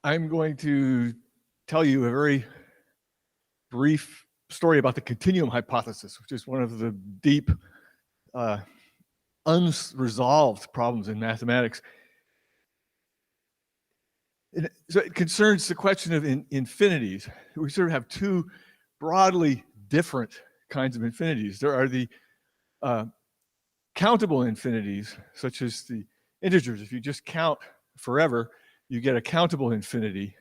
I'm going to tell you a very brief story about the continuum hypothesis, which is one of the deep, unresolved problems in mathematics. So it concerns the question of infinities. We sort of have two broadly different kinds of infinities. There are the countable infinities, such as the integers. If you just count forever, you get a countable infinity.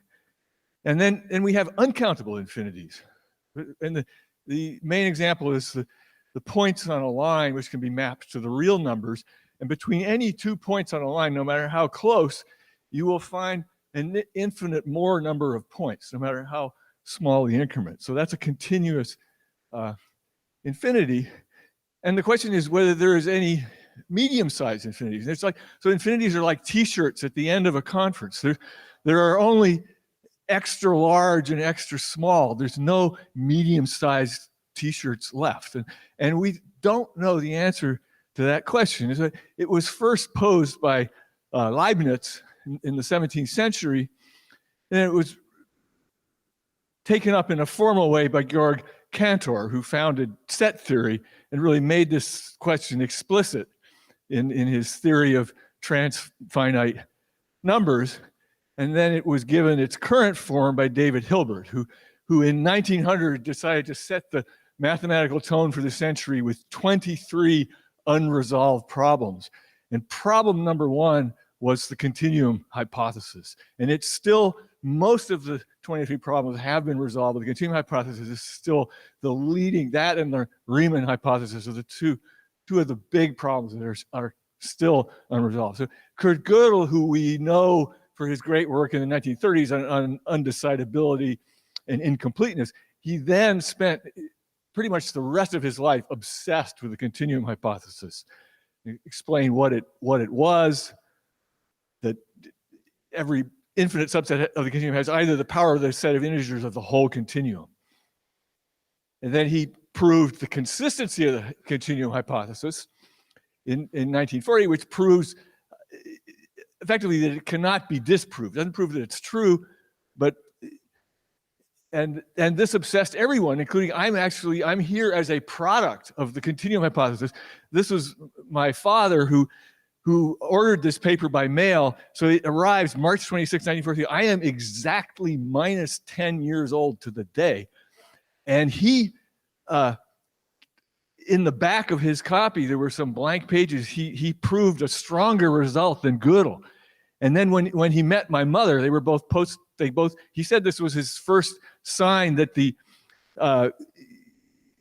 And then we have uncountable infinities. And the main example is the points on a line, which can be mapped to the real numbers. And between any 2 points on a line, no matter how close, you will find an infinite more number of points, no matter how small the increment. So that's a continuous infinity. And the question is whether there is any medium-sized infinities. It's like, so infinities are like t-shirts at the end of a conference. There are only extra large and extra small. There's no medium-sized t-shirts left. And we don't know the answer to that question. It was first posed by Leibniz in the 17th century, and it was taken up in a formal way by Georg Cantor, who founded set theory and really made this question explicit in his theory of transfinite numbers. And then it was given its current form by David Hilbert, who in 1900 decided to set the mathematical tone for the century with 23 unresolved problems. And problem number one was the continuum hypothesis. And it's still, most of the 23 problems have been resolved, but the continuum hypothesis is still the leading, that and the Riemann hypothesis are the two of the big problems that are still unresolved. So Kurt Gödel, who we know for his great work in the 1930s on undecidability and incompleteness, he then spent pretty much the rest of his life obsessed with the continuum hypothesis. He explained what it was, that every infinite subset of the continuum has either the power of the set of integers of the whole continuum. And then he proved the consistency of the continuum hypothesis in 1940, which proves effectively that it cannot be disproved. It doesn't prove that it's true, but and this obsessed everyone, including I'm here as a product of the continuum hypothesis. This was my father who ordered this paper by mail. So it arrives March 26, 1943. I am exactly minus 10 years old to the day. And he, in the back of his copy, there were some blank pages. He proved a stronger result than Gödel. And then when he met my mother, they were both he said this was his first sign that that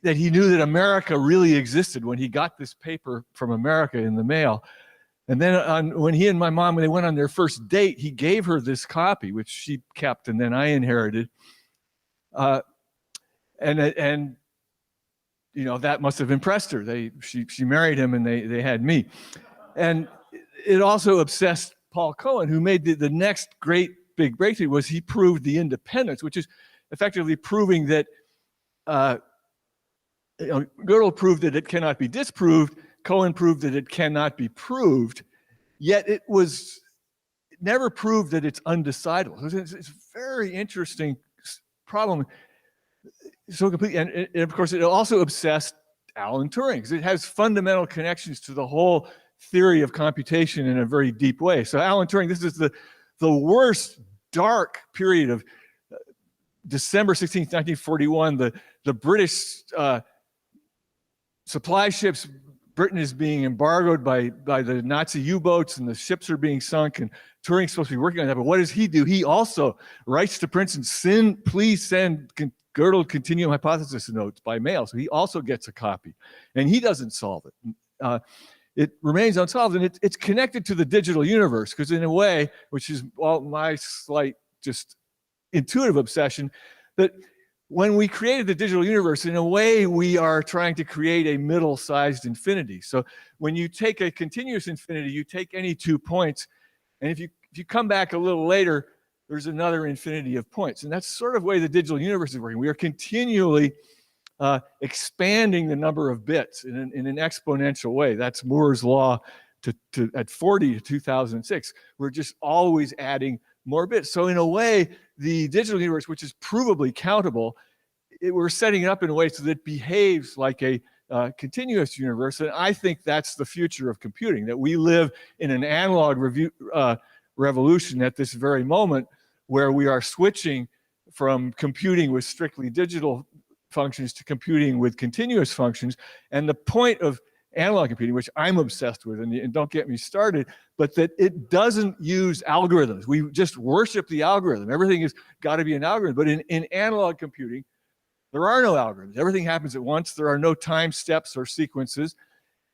he knew that America really existed, when he got this paper from America in the mail. And then when he and my mom, when they went on their first date, he gave her this copy, which she kept, and then I inherited. And you know, that must have impressed her. She married him, and they had me. And it also obsessed Paul Cohen, who made the next great big breakthrough. Was he proved the independence, which is effectively proving that Gödel proved that it cannot be disproved. Cohen proved that it cannot be proved, yet it never proved that it's undecidable. It's a very interesting problem. So complete, and of course, it also obsessed Alan Turing, because it has fundamental connections to the whole theory of computation in a very deep way. So Alan Turing, this is the worst dark period of December 16th, 1941. The British supply ships. Britain is being embargoed by the Nazi U-boats, and the ships are being sunk, and Turing's supposed to be working on that. But what does he do? He also writes to Princeton, please send Gödel continuum hypothesis notes by mail. So he also gets a copy, and he doesn't solve it. It remains unsolved, and it's connected to the digital universe, because in a way, which is my slight just intuitive obsession, that when we created the digital universe, in a way, we are trying to create a middle-sized infinity. So when you take a continuous infinity, you take any 2 points, and if you come back a little later, there's another infinity of points. And that's sort of the way the digital universe is working. We are continually expanding the number of bits in an exponential way. That's Moore's law at 40 to 2006. We're just always adding more bits. So in a way, the digital universe, which is provably countable, we're setting it up in a way so that it behaves like a continuous universe. And I think that's the future of computing, that we live in an analog revolution at this very moment, where we are switching from computing with strictly digital functions to computing with continuous functions. And the point of analog computing, which I'm obsessed with, and don't get me started, but that it doesn't use algorithms. We just worship the algorithm. Everything has got to be an algorithm. But in analog computing, there are no algorithms. Everything happens at once. There are no time steps or sequences.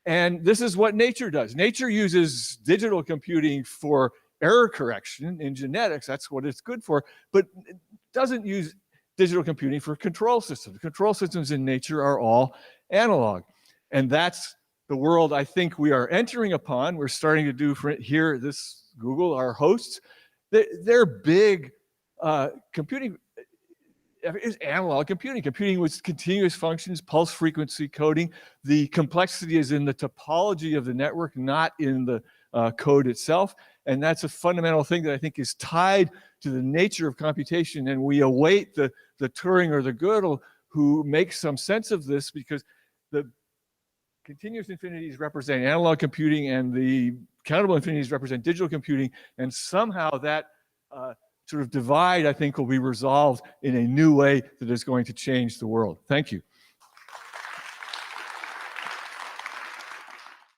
And this is what nature does. Nature uses digital computing for error correction in genetics. That's what it's good for. But it doesn't use digital computing for control systems. Control systems in nature are all analog. And that's the world I think we are entering upon. We're starting to do for here, this Google, our hosts. They're big computing. Is analog computing with continuous functions, pulse frequency coding. The complexity is in the topology of the network, not in the code itself. And that's a fundamental thing that I think is tied to the nature of computation. And we await the Turing or the Gödel who makes some sense of this, because the continuous infinities represent analog computing and the countable infinities represent digital computing. And somehow that sort of divide, I think, will be resolved in a new way that is going to change the world. Thank you.